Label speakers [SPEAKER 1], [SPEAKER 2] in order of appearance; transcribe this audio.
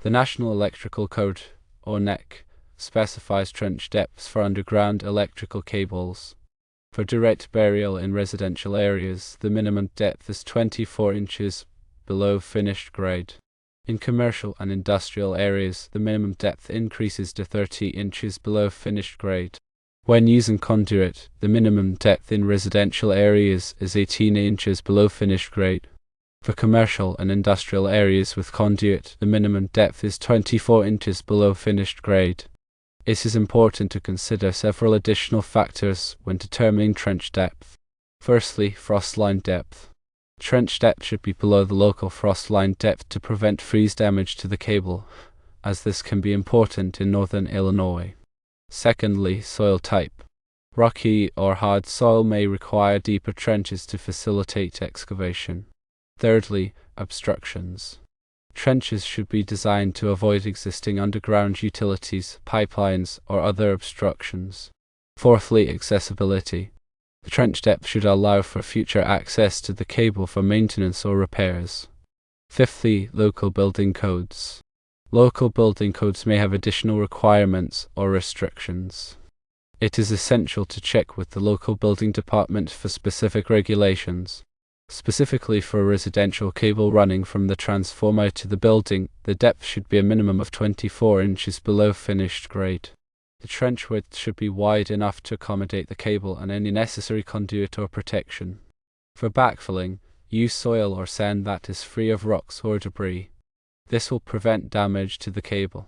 [SPEAKER 1] The National Electrical Code, or NEC, specifies trench depths for underground electrical cables. For direct burial in residential areas, the minimum depth is 24 inches below finished grade. In commercial and industrial areas, the minimum depth increases to 30 inches below finished grade. When using conduit, the minimum depth in residential areas is 18 inches below finished grade. For commercial and industrial areas with conduit, the minimum depth is 24 inches below finished grade. It is important to consider several additional factors when determining trench depth. Firstly, frost line depth. Trench depth should be below the local frost line depth to prevent freeze damage to the cable, as this can be important in northern Illinois. Secondly, soil type. Rocky or hard soil may require deeper trenches to facilitate excavation. Thirdly, obstructions. Trenches should be designed to avoid existing underground utilities, pipelines, or other obstructions. Fourthly, accessibility. The trench depth should allow for future access to the cable for maintenance or repairs. Fifthly, local building codes. Local building codes may have additional requirements or restrictions. It is essential to check with the local building department for specific regulations. Specifically for a residential cable running from the transformer to the building, the depth should be a minimum of 24 inches below finished grade. The trench width should be wide enough to accommodate the cable and any necessary conduit or protection. For backfilling, use soil or sand that is free of rocks or debris. This will prevent damage to the cable.